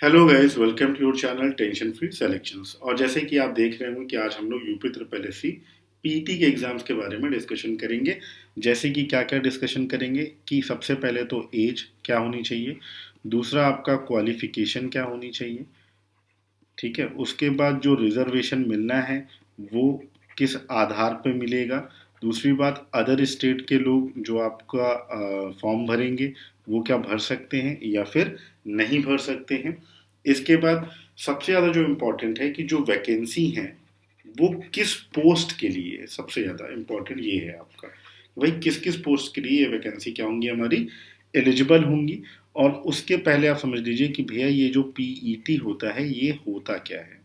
Hello guys, welcome to your channel tension free selections. और जैसे कि आप देख रहे हो कि आज हम लोग यूपी ट्रिपल एससी पीटी के एग्जाम्स के बारे में डिस्कशन करेंगे। जैसे कि क्या क्या डिस्कशन करेंगे कि सबसे पहले तो एज क्या होनी चाहिए, दूसरा आपका क्वालिफिकेशन क्या होनी चाहिए, ठीक है। उसके बाद जो रिजर्वेशन मिलना है वो किस आधार पे मिलेगा। दूसरी बात, अदर स्टेट के लोग जो आपका फॉर्म भरेंगे वो क्या भर सकते हैं या फिर नहीं भर सकते हैं। इसके बाद सबसे ज़्यादा जो इम्पोर्टेंट है कि जो वैकेंसी है वो किस पोस्ट के लिए है। सबसे ज़्यादा इम्पोर्टेंट ये है आपका, भाई किस किस पोस्ट के लिए ये वैकेंसी क्या होंगी हमारी एलिजिबल होंगी। और उसके पहले आप समझ लीजिए कि भैया ये जो पीईटी होता है ये होता क्या है,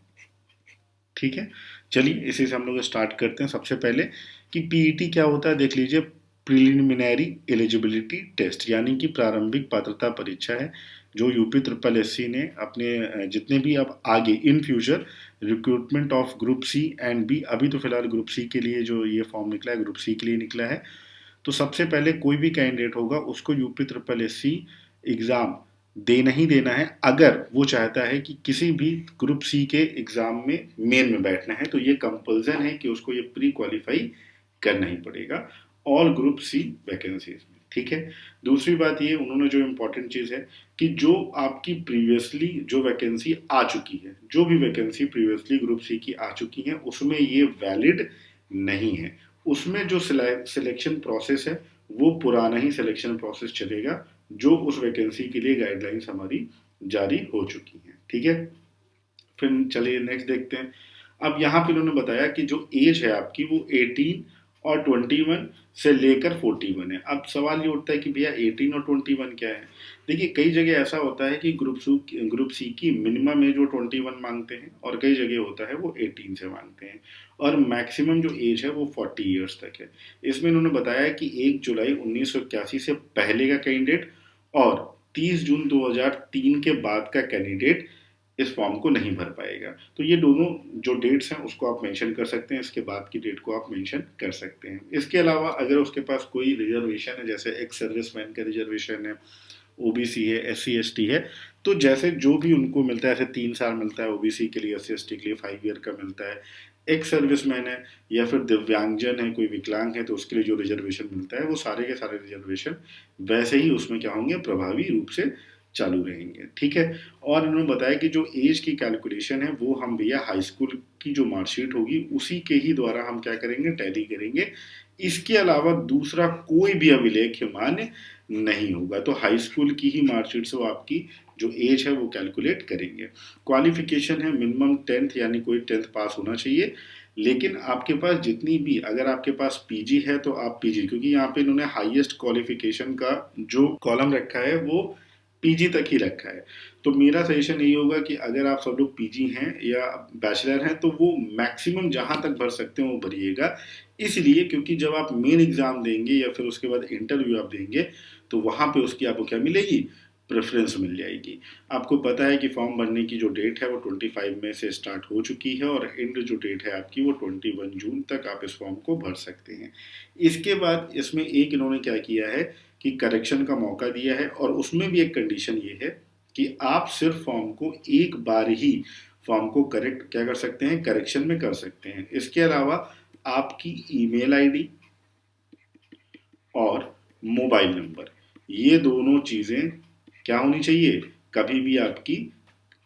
ठीक है। चलिए इसी से हम लोग स्टार्ट करते हैं। सबसे पहले कि पीईटी क्या होता है देख लीजिए। प्रिलिमिनरी एलिजिबिलिटी टेस्ट, यानी कि प्रारंभिक पात्रता परीक्षा है जो यूपी ट्रिपल एससी ने अपने जितने भी अब आगे in future recruitment of group C and B, अभी तो फिलहाल ग्रुप सी के लिए जो ये फॉर्म निकला है ग्रुप सी के लिए निकला है। तो सबसे पहले कोई भी कैंडिडेट होगा उसको यूपी ट्रिपल एससी एग्ज़ाम देना ही देना है। अगर वो चाहता है कि किसी भी ग्रुप सी के एग्ज़ाम में मेन में बैठना है तो ये कंपल्सन है कि उसको ये प्री क्वालिफाई करना ही पड़ेगा ऑल ग्रुप सी वैकेंसीज में, ठीक है। दूसरी बात ये उन्होंने जो इम्पोर्टेंट चीज़ है कि जो आपकी प्रीवियसली जो वैकेंसी आ चुकी है, जो भी वैकेंसी प्रीवियसली ग्रुप सी की आ चुकी है उसमें ये वैलिड नहीं है। उसमें जो सिलेक्शन प्रोसेस है वो पुराना ही सिलेक्शन प्रोसेस चलेगा जो उस वैकेंसी के लिए गाइडलाइंस हमारी जारी हो चुकी हैं, ठीक है। फिर चलिए नेक्स्ट देखते हैं। अब यहाँ पे उन्होंने बताया कि जो एज है आपकी वो 18 और 21 से लेकर 41 है। अब सवाल ये उठता है कि भैया 18 और 21 क्या है। देखिए कई जगह ऐसा होता है कि ग्रुप सी की मिनिमम एज वो 21 मांगते हैं और कई जगह होता है वो 18 से मांगते हैं। और मैक्सिमम जो एज है वो 40 ईयर्स तक है। इसमें इन्होंने बताया कि 1 जुलाई 1981 से पहले का कैंडिडेट और 30 जून 2003 के बाद का कैंडिडेट इस फॉर्म को नहीं भर पाएगा। तो ये दोनों जो डेट्स हैं उसको आप मेंशन कर सकते हैं, इसके बाद की डेट को आप मेंशन कर सकते हैं। इसके अलावा अगर उसके पास कोई रिजर्वेशन है, जैसे एक्स सर्विसमैन का रिजर्वेशन है, ओबीसी है, एससी एसटी है, तो जैसे जो भी उनको मिलता है, ऐसे 3 साल मिलता है ओबीसी के लिए, एससी एसटी के लिए 5 ईयर का मिलता है। एक्स सर्विसमैन है या फिर दिव्यांगजन है, कोई विकलांग है, तो उसके लिए जो रिजर्वेशन मिलता है वो सारे के सारे रिजर्वेशन वैसे ही उसमें क्या होंगे, प्रभावी रूप से चालू रहेंगे, ठीक है। और इन्होंने बताया कि जो एज की कैलकुलेशन है वो हम भैया हाई स्कूल की जो मार्कशीट होगी उसी के ही द्वारा हम क्या करेंगे, टैली करेंगे। इसके अलावा दूसरा कोई भी अभिलेख मान्य नहीं होगा। तो हाई स्कूल की ही मार्कशीट से वो आपकी जो एज है वो कैलकुलेट करेंगे। क्वालिफिकेशन है मिनिमम 10th, यानी कोई 10th पास होना चाहिए। लेकिन आपके पास जितनी भी, अगर आपके पास पीजी है तो आप पीजी, क्योंकि यहाँ पे इन्होंने हाईएस्ट क्वालिफिकेशन का जो कॉलम रखा है वो पीजी तक ही रखा है। तो मेरा सजेशन यही होगा कि अगर आप सब लोग पीजी हैं या बैचलर हैं तो वो मैक्सिमम जहाँ तक भर सकते हैं वो भरिएगा। इसलिए क्योंकि जब आप मेन एग्जाम देंगे या फिर उसके बाद इंटरव्यू आप देंगे तो वहाँ पे उसकी आपको क्या मिलेगी, प्रेफरेंस मिल जाएगी। आपको पता है कि फॉर्म भरने की जो डेट है वो 25 में से स्टार्ट हो चुकी है और एंड जो डेट है आपकी वो 21 जून तक आप इस फॉर्म को भर सकते हैं। इसके बाद इसमें एक इन्होंने क्या किया है कि करेक्शन का मौका दिया है और उसमें भी एक कंडीशन ये है कि आप सिर्फ फॉर्म को एक बार ही फॉर्म को करेक्ट क्या कर सकते हैं, करेक्शन में कर सकते हैं। इसके अलावा आपकी ईमेल आईडी और मोबाइल नंबर, ये दोनों चीज़ें क्या होनी चाहिए, कभी भी आपकी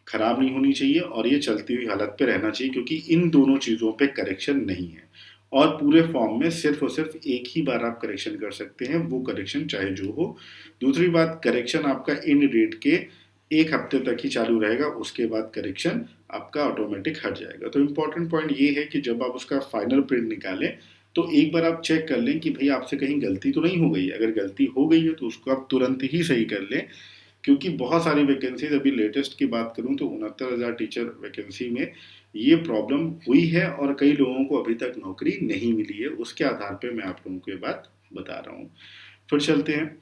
खराब नहीं होनी चाहिए और ये चलती हुई हालत पे रहना चाहिए, क्योंकि इन दोनों चीज़ों पे करेक्शन नहीं है। और पूरे फॉर्म में सिर्फ और सिर्फ एक ही बार आप करेक्शन कर सकते हैं, वो करेक्शन चाहे जो हो। दूसरी बात, करेक्शन आपका इन डेट के 1 हफ्ते तक ही चालू रहेगा, उसके बाद करेक्शन आपका ऑटोमेटिक हट जाएगा। तो इम्पोर्टेंट पॉइंट ये है कि जब आप उसका फाइनल प्रिंट निकालें तो एक बार आप चेक कर लें कि भाई आपसे कहीं गलती तो नहीं हो गई। अगर गलती हो गई है तो उसको आप तुरंत ही सही कर लें, क्योंकि बहुत सारी वैकेंसीज, अभी लेटेस्ट की बात करूं तो 69,000 टीचर वैकेंसी में ये प्रॉब्लम हुई है और कई लोगों को अभी तक नौकरी नहीं मिली है। उसके आधार पे मैं आप लोगों को ये बात बता रहा हूँ। फिर चलते हैं।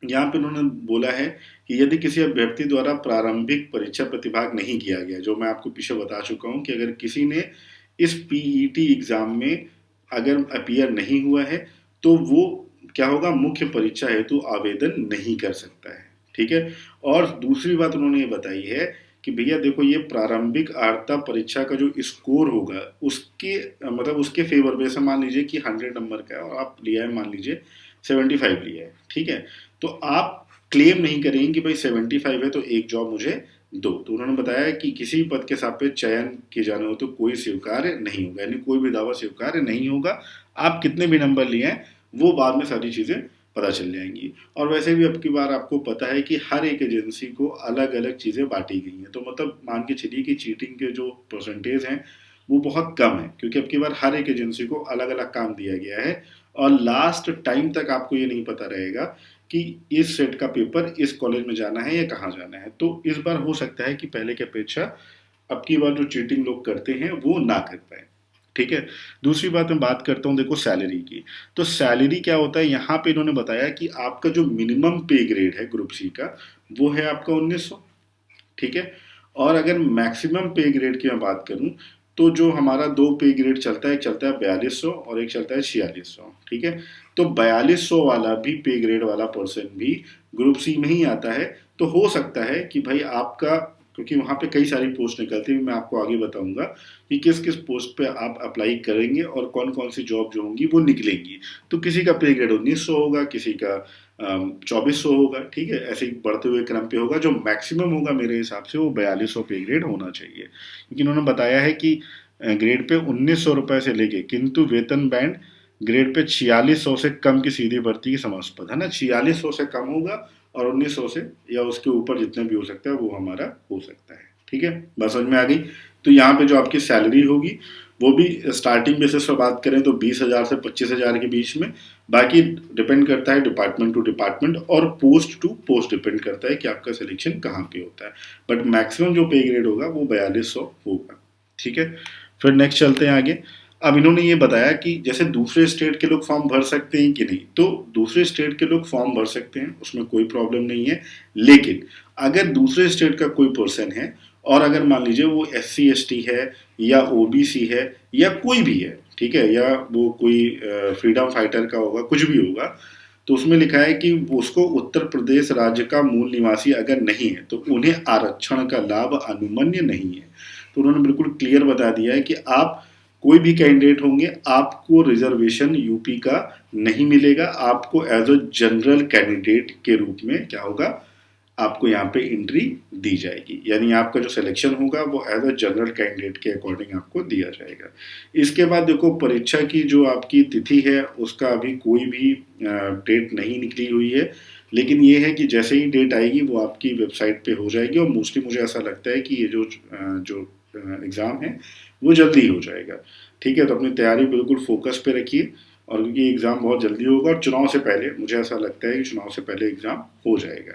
यहाँ पे उन्होंने बोला है कि यदि किसी अभ्यर्थी द्वारा प्रारंभिक परीक्षा प्रतिभाग नहीं किया गया, जो मैं आपको पीछे बता चुका हूँ कि अगर किसी ने इस पीईटी एग्जाम में अगर अपीयर नहीं हुआ है तो वो क्या होगा, मुख्य परीक्षा हेतु आवेदन नहीं कर सकता है, ठीक है। और दूसरी बात उन्होंने ये बताई है कि भैया देखो ये प्रारंभिक आर्ता परीक्षा का जो स्कोर होगा उसके मतलब उसके फेवर में से मान लीजिए कि 100 नंबर का है और आप लिया है मान लीजिए 75 लिया है, ठीक है। तो आप क्लेम नहीं करेंगे कि भाई 75 है तो एक जॉब मुझे दो। तो उन्होंने बताया कि किसी पद के सापेक्ष चयन किए जाने हो तो कोई स्वीकार्य नहीं होगा, यानी कोई भी दावा स्वीकार्य नहीं होगा। आप कितने भी नंबर लिए हैं वो बाद में सारी चीज़ें पता चल जाएंगी। और वैसे भी अब की बार आपको पता है कि हर एक एजेंसी को अलग अलग चीज़ें बांटी गई हैं, तो मतलब मान के चलिए कि चीटिंग के जो परसेंटेज हैं वो बहुत कम है, क्योंकि अब की बार हर एक एजेंसी को अलग अलग काम दिया गया है और लास्ट टाइम तक आपको ये नहीं पता रहेगा कि इस सेट का पेपर इस कॉलेज में जाना है या कहाँ जाना है। तो इस बार हो सकता है कि पहले की अपेक्षा अब की बार जो चीटिंग लोग करते हैं वो ना कर पाए, ठीक है। दूसरी बात मैं बात करता हूँ देखो सैलरी की। तो सैलरी क्या होता है, यहाँ पे इन्होंने बताया कि आपका जो मिनिमम पे ग्रेड है ग्रुप सी का वो है आपका 1900, ठीक है। और अगर मैक्सिमम पे ग्रेड की मैं बात करूँ तो जो हमारा दो पे ग्रेड चलता है, एक चलता है 4200 और एक चलता है 4600, ठीक है। तो 4200 वाला भी पे ग्रेड वाला पर्सन भी ग्रुप सी में ही आता है। तो हो सकता है कि भाई आपका, क्योंकि वहाँ पे कई सारी पोस्ट निकलती है, मैं आपको आगे बताऊंगा कि किस किस पोस्ट पे आप अप्लाई करेंगे और कौन कौन सी जॉब जो होंगी वो निकलेंगी। तो किसी का पे ग्रेड 1900 होगा, किसी का 2400 होगा, ठीक है। ऐसे ही बढ़ते हुए क्रम पे होगा। जो मैक्सिमम होगा मेरे हिसाब से वो 4200 पे ग्रेड होना चाहिए, क्योंकि उन्होंने बताया है कि ग्रेड पे 1900 रुपये से लेके, किंतु वेतन बैंड ग्रेड पे 4600 से कम की सीधी भर्ती की समास्पद है ना। 4600 से कम होगा और 1900 से या उसके ऊपर जितने भी हो सकता है वो हमारा हो सकता है, ठीक है। बस समझ में आ गई। तो यहाँ पे जो आपकी सैलरी होगी वो भी स्टार्टिंग बेसिस पर बात करें तो 20,000 से 25,000 के बीच में। बाकी डिपेंड करता है डिपार्टमेंट टू डिपार्टमेंट और पोस्ट टू पोस्ट डिपेंड करता है कि आपका सिलेक्शन कहाँ पे होता है। बट मैक्सिमम जो पे ग्रेड होगा वो 4200 होगा, ठीक है। फिर नेक्स्ट चलते हैं आगे। अब इन्होंने ये बताया कि जैसे दूसरे स्टेट के लोग फॉर्म भर सकते हैं कि नहीं, तो दूसरे स्टेट के लोग फॉर्म भर सकते हैं, उसमें कोई प्रॉब्लम नहीं है। लेकिन अगर दूसरे स्टेट का कोई पर्सन है और अगर मान लीजिए वो SC ST है या OBC है या कोई भी है, ठीक है, या वो कोई फ्रीडम फाइटर का होगा, कुछ भी होगा, तो उसमें लिखा है कि उसको उत्तर प्रदेश राज्य का मूल निवासी अगर नहीं है तो उन्हें आरक्षण का लाभ अनुमन्य नहीं है। तो उन्होंने बिल्कुल क्लियर बता दिया है कि आप कोई भी कैंडिडेट होंगे आपको रिजर्वेशन यूपी का नहीं मिलेगा, आपको एज अ जनरल कैंडिडेट के रूप में क्या होगा, आपको यहाँ पे एंट्री दी जाएगी। यानी आपका जो सिलेक्शन होगा वो एज अ जनरल कैंडिडेट के अकॉर्डिंग आपको दिया जाएगा। इसके बाद देखो परीक्षा की जो आपकी तिथि है उसका अभी कोई भी डेट नहीं निकली हुई है, लेकिन ये है कि जैसे ही डेट आएगी वो आपकी वेबसाइट पे हो जाएगी और मोस्टली मुझे ऐसा लगता है कि ये जो एग्ज़ाम है वो जल्दी हो जाएगा, ठीक है। तो अपनी तैयारी बिल्कुल फोकस पे रखिए और ये एग्ज़ाम बहुत जल्दी होगा और चुनाव से पहले, मुझे ऐसा लगता है कि चुनाव से पहले एग्ज़ाम हो जाएगा।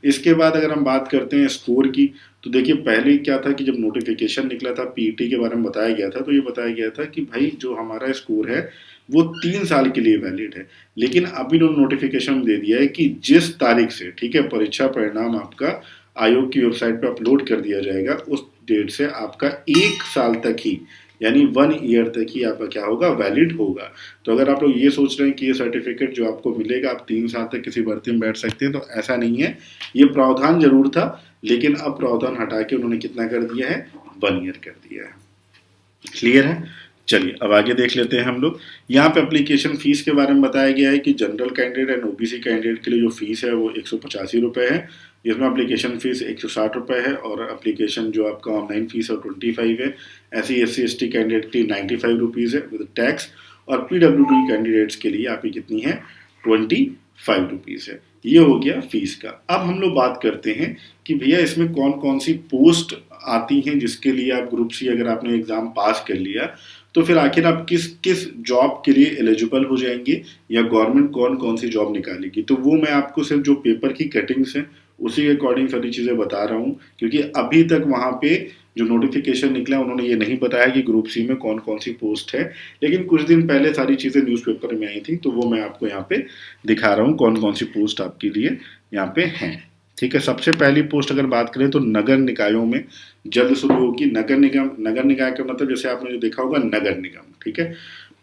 इसके बाद अगर हम बात करते हैं स्कोर की, तो देखिए पहले क्या था कि जब नोटिफिकेशन निकला था पीईटी के बारे में बताया गया था, तो ये बताया गया था कि भाई जो हमारा स्कोर है वो 3 साल के लिए वैलिड है। लेकिन अभी इन्होंने नोटिफिकेशन दे दिया है कि जिस तारीख से, ठीक है, परीक्षा परिणाम आपका आयोग की वेबसाइट पर अपलोड कर दिया जाएगा उस डेट से आपका 1 साल तक ही, यानी 1 ईयर तक ही आपका क्या होगा, वैलिड होगा। तो अगर आप लोग ये सोच रहे हैं कि ये सर्टिफिकेट जो आपको मिलेगा आप 3 साल तक किसी भर्ती में बैठ सकते हैं, तो ऐसा नहीं है। ये प्रावधान जरूर था लेकिन अब प्रावधान हटा के उन्होंने कितना कर दिया है, 1 ईयर कर दिया है। क्लियर है। चलिए अब आगे देख लेते हैं हम लोग। यहाँ पे एप्लीकेशन फीस के बारे में बताया गया है कि general candidate and OBC candidate के लिए जो फीस है वो 185 रुपये है, जिसमें एप्लीकेशन फीस 160 रुपये है और एप्लीकेशन जो आपका ऑनलाइन फीस है 25 है। SC ST कैंडिडेट के लिए 95 रुपीज़ है विद टैक्स और PWD कैंडिडेट्स के लिए आपकी कितनी है, 25 रुपीज़ है। ये हो गया फीस का। अब हम लोग बात करते हैं कि भैया इसमें कौन कौन सी पोस्ट आती हैं जिसके लिए आप ग्रुप सी अगर आपने एग्ज़ाम पास कर लिया तो फिर आखिर आप किस किस जॉब के लिए एलिजिबल हो जाएंगे या गवर्नमेंट कौन कौन सी जॉब निकालेगी। तो वो मैं आपको सिर्फ जो पेपर की कटिंग्स हैं उसी के अकॉर्डिंग सारी चीज़ें बता रहा हूँ, क्योंकि अभी तक वहाँ पे जो नोटिफिकेशन निकला उन्होंने ये नहीं बताया कि ग्रुप सी में कौन कौन सी पोस्ट है। लेकिन कुछ दिन पहले सारी चीज़ें न्यूज़पेपर में आई थी तो वो मैं आपको यहाँ पे दिखा रहा हूँ कौन कौन सी पोस्ट आपके लिए यहाँ पे हैं, ठीक है। सबसे पहली पोस्ट अगर बात करें तो नगर निकायों में जल्द शुरू होगी। नगर निगम, नगर निकाय का मतलब जैसे आपने जो देखा होगा नगर निगम, ठीक है।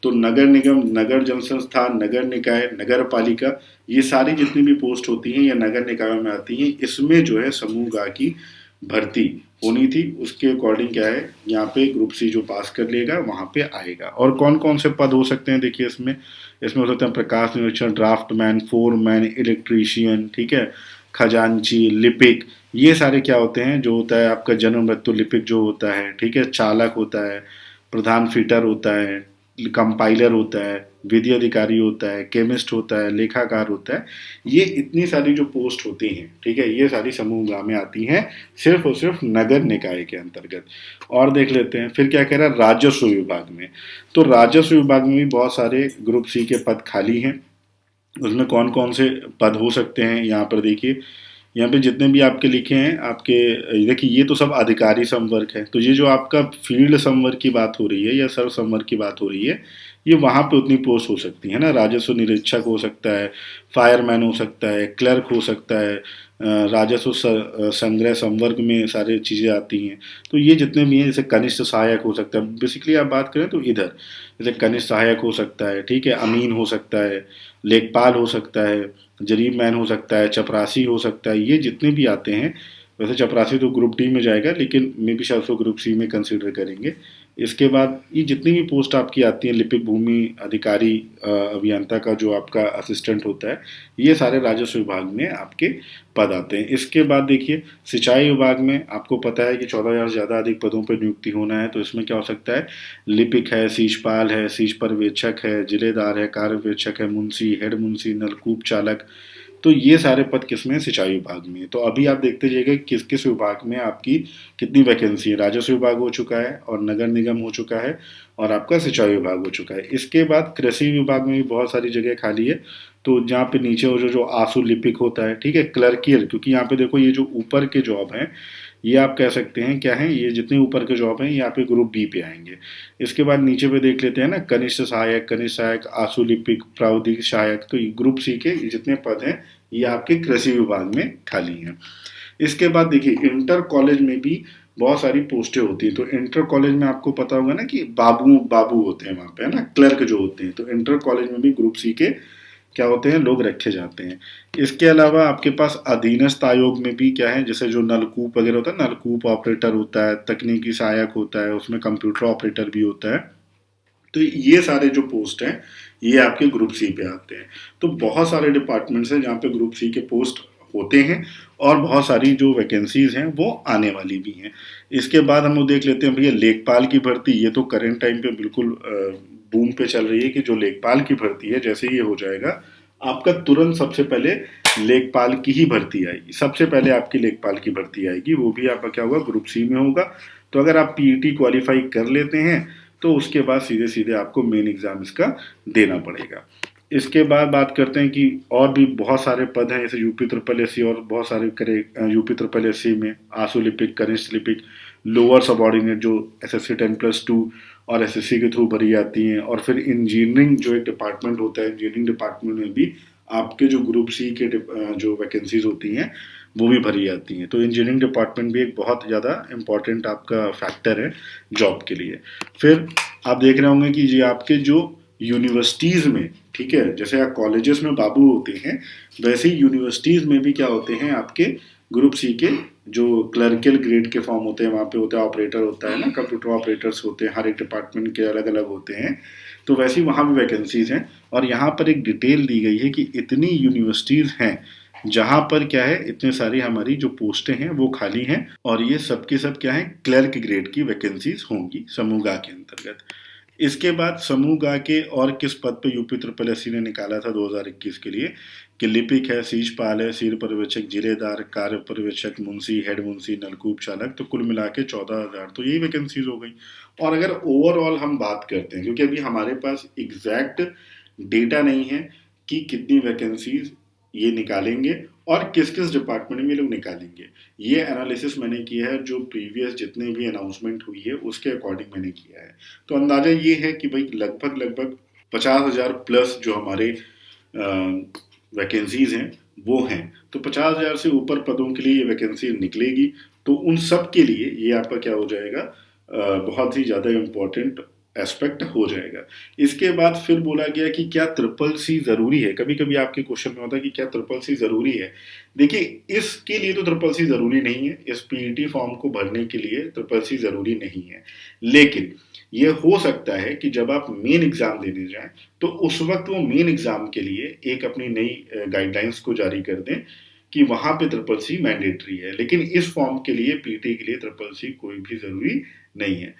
तो नगर निगम, नगर जन संस्थान, नगर निकाय, नगर पालिका, ये सारी जितनी भी पोस्ट होती हैं या नगर निकायों में आती हैं, इसमें जो है समूह ग की भर्ती होनी थी। उसके अकॉर्डिंग क्या है, यहाँ पे ग्रुप सी जो पास कर लेगा वहाँ पे आएगा। और कौन कौन से पद हो सकते हैं देखिए इसमें, हो सकते हैं प्रकाश निरीक्षण, ड्राफ्टमैन, फोरमैन, इलेक्ट्रीशियन, ठीक है, खजांची, लिपिक, ये सारे क्या होते हैं, जो होता है आपका जन्म मृत्यु लिपिक जो होता है, ठीक है, चालक होता है, प्रधान फिटर होता है, कंपाइलर होता है, विधि अधिकारी होता है, केमिस्ट होता है, लेखाकार होता है। ये इतनी सारी जो पोस्ट होती हैं, ठीक है, ये सारी समूह ग में आती हैं, सिर्फ और सिर्फ नगर निकाय के अंतर्गत। और देख लेते हैं फिर क्या कह रहा है राजस्व विभाग में। तो राजस्व विभाग में भी बहुत सारे ग्रुप सी के पद खाली हैं। उसमें कौन कौन से पद हो सकते हैं यहाँ पर देखिए, यहाँ पे जितने भी आपके लिखे हैं आपके, देखिए ये तो सब अधिकारी संवर्ग है। तो ये जो आपका फील्ड संवर्ग की बात हो रही है या सर्व संवर्ग की बात हो रही है, ये वहाँ पे उतनी पोस्ट हो सकती है ना। राजस्व निरीक्षक हो सकता है, फायरमैन हो सकता है, क्लर्क हो सकता है, राजस्व संग्रह संवर्ग में सारी चीज़ें आती हैं। तो ये जितने भी हैं, जैसे कनिष्ठ सहायक हो सकता है, बेसिकली आप बात करें तो इधर जैसे कनिष्ठ सहायक हो सकता है, ठीक है, अमीन हो सकता है, लेखपाल हो सकता है, जरीब मैन हो सकता है, चपरासी हो सकता है, ये जितने भी आते हैं। वैसे चपरासी तो ग्रुप डी में जाएगा, लेकिन मे बी शायद उसको ग्रुप सी में कंसिडर करेंगे। इसके बाद ये जितनी भी पोस्ट आपकी आती हैं, लिपिक भूमि अधिकारी, अभियंता का जो आपका असिस्टेंट होता है, ये सारे राजस्व विभाग में आपके पद आते हैं। इसके बाद देखिए सिंचाई विभाग में आपको पता है कि 14,000 से ज़्यादा अधिक पदों पर नियुक्ति होना है। तो इसमें क्या हो सकता है, लिपिक है, सीजपाल है, सीज पर्यवेक्षक है, जिलेदार है, कार्यवेक्षक है, मुंशी, हेड मुंशी, नलकूप चालक। तो ये सारे पद किस में, सिंचाई विभाग में। तो अभी आप देखते जाइएगा किस किस विभाग में आपकी कितनी वैकेंसी है। राजस्व विभाग हो चुका है और नगर निगम हो चुका है और आपका सिंचाई विभाग हो चुका है। इसके बाद कृषि विभाग में भी बहुत सारी जगह खाली है। तो जहाँ पे नीचे हो जो आंसू लिपिक होता है, ठीक है, क्लर्कियल, क्योंकि यहाँ पे देखो ये जो ऊपर के जॉब हैं, ये आप कह सकते हैं क्या है, ये जितने ऊपर के जॉब हैं यहाँ पे ग्रुप बी पे आएंगे। इसके बाद नीचे पे देख लेते हैं ना, कनिष्ठ सहायक, आंसू लिपिक, प्रावधिक सहायक। तो ग्रुप सी के ये जितने पद हैं ये आपके कृषि विभाग में खाली हैं। इसके बाद देखिए इंटर कॉलेज में भी बहुत सारी पोस्टें होती हैं। तो इंटर कॉलेज में आपको पता होगा ना कि बाबू बाबू होते हैं वहाँ पे, है ना, क्लर्क जो होते हैं। तो इंटर कॉलेज में भी ग्रुप सी के क्या होते हैं, लोग रखे जाते हैं। इसके अलावा आपके पास अधीनस्थ आयोग में भी क्या है, जैसे जो नलकूप वगैरह होता है, नलकूप ऑपरेटर होता है, तकनीकी सहायक होता है, उसमें कंप्यूटर ऑपरेटर भी होता है। तो ये सारे जो पोस्ट हैं ये आपके ग्रुप सी पे आते हैं। तो बहुत सारे डिपार्टमेंट्स हैं जहाँ पे ग्रुप सी के पोस्ट होते हैं और बहुत सारी जो वैकेंसीज हैं वो आने वाली भी हैं। इसके बाद हम लोग देख लेते हैं भैया लेखपाल की भर्ती। ये तो करेंट टाइम पे बिल्कुल बूम पे चल रही है कि जो लेखपाल की भर्ती है, जैसे ये हो जाएगा आपका तुरंत सबसे पहले लेखपाल की ही भर्ती आएगी। सबसे पहले आपकी लेखपाल की भर्ती आएगी, वो भी आपका क्या होगा, ग्रुप सी में होगा। तो अगर आप पीईटी क्वालिफाई कर लेते हैं तो उसके बाद सीधे सीधे आपको मेन एग्जाम इसका देना पड़ेगा। इसके बाद बात करते हैं कि और भी बहुत सारे पद हैं, जैसे यूपी ट्रिपल एससी और बहुत सारे करे। यूपी ट्रिपल एससी में आंसू लिपिक, कनिष्ठ लिपिक, लोअर सबऑर्डिनेट जो एसएससी 10+2 और एसएससी के थ्रू भरी जाती हैं। और फिर इंजीनियरिंग जो एक डिपार्टमेंट होता है, इंजीनियरिंग डिपार्टमेंट में भी आपके जो ग्रुप सी के जो वैकेंसीज होती हैं वो भी भरी जाती हैं। तो इंजीनियरिंग डिपार्टमेंट भी एक बहुत ज़्यादा इम्पॉर्टेंट आपका फैक्टर है जॉब के लिए। फिर आप देख रहे होंगे कि ये आपके जो यूनिवर्सिटीज़ में, ठीक है, जैसे आप कॉलेजेस में बाबू होते हैं, वैसे ही यूनिवर्सिटीज़ में भी क्या होते हैं आपके ग्रुप सी के जो क्लर्कियल ग्रेड के फॉर्म होते हैं, वहाँ पे होता है ऑपरेटर होता है ना, कंप्यूटर ऑपरेटर्स होते हैं, हर एक डिपार्टमेंट के अलग अलग होते हैं। तो वैसे ही वहाँ भी वैकेंसीज हैं। और यहाँ पर एक डिटेल दी गई है कि इतनी यूनिवर्सिटीज़ हैं जहाँ पर क्या है, इतने सारी हमारी जो पोस्टें हैं वो खाली हैं और ये सब के सब क्या है, क्लर्क ग्रेड की वैकेंसीज होंगी समूह ग के अंतर्गत। इसके बाद समूह ग के और किस पद पे यूपी ट्रिपल एससी ने निकाला था 2021 के लिए, कि लिपिक है, सीजपाल है, सीर पर्यवेक्षक, जिलेदार, कार्य पर्यवेक्षक, मुंशी, हेड मुंशी, नलकूप चालक। तो कुल मिला के 14,000 तो यही वैकेंसीज हो गई। और अगर ओवरऑल हम बात करते हैं, क्योंकि अभी हमारे पास एग्जैक्ट डेटा नहीं है कि कितनी वैकेंसीज ये निकालेंगे और किस किस डिपार्टमेंट में ये लोग निकालेंगे, ये एनालिसिस मैंने किया है जो प्रीवियस जितने भी अनाउंसमेंट हुई है उसके अकॉर्डिंग मैंने किया है। तो अंदाजा ये है कि भाई लगभग 50,000 प्लस जो हमारे वैकेंसीज हैं वो हैं। तो 50,000 से ऊपर पदों के लिए ये वैकेंसी निकलेगी। तो उन सब के लिए ये आपका क्या हो जाएगा, बहुत ही ज़्यादा इम्पोर्टेंट एस्पेक्ट हो जाएगा। इसके बाद फिर बोला गया कि क्या ट्रिपल सी ज़रूरी है? कभी-कभी आपके क्वेश्चन में होता है कि क्या ट्रिपल सी ज़रूरी है? देखिए, इसके लिए तो ट्रिपल सी ज़रूरी नहीं है, इस पीईटी फॉर्म को भरने के लिए ट्रिपल सी ज़रूरी नहीं है। लेकिन ये हो सकता है कि जब आप मेन एग्ज़ाम देने जाएँ, तो उस वक़्त वो मेन एग्ज़ाम के लिए एक अपनी नई गाइडलाइंस को जारी कर दें कि वहाँ पे ट्रिपल सी मैंडेटरी है। लेकिन इस फॉर्म के लिए, पीटी के लिए ट्रिपल सी कोई भी ज़रूरी नहीं है।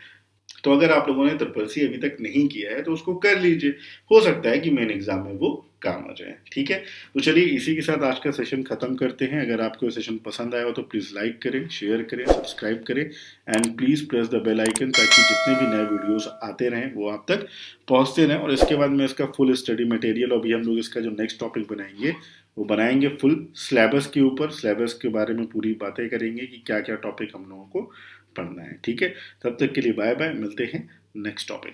तो अगर आप लोगों ने ट्रिपल सी अभी तक नहीं किया है तो उसको कर लीजिए। हो सकता है कि मेन एग्जाम में वो काम आ जाए। ठीक है, तो चलिए इसी के साथ आज का सेशन खत्म करते हैं। अगर आपको सेशन पसंद आया हो तो प्लीज़ लाइक करें, शेयर करें, सब्सक्राइब करें and please press the bell icon, ताकि जितने भी नए वीडियोस आते रहें वो आप तक पहुंचते रहें। और इसके बाद में इसका फुल स्टडी मटेरियल, अभी हम लोग इसका जो नेक्स्ट टॉपिक बनाएंगे वो बनाएंगे फुल सिलेबस के ऊपर। सिलेबस के बारे में पूरी बातें करेंगे कि क्या क्या टॉपिक हम लोगों को पढ़ना है। ठीक है, तब तक के लिए बाय बाय, मिलते हैं नेक्स्ट टॉपिक।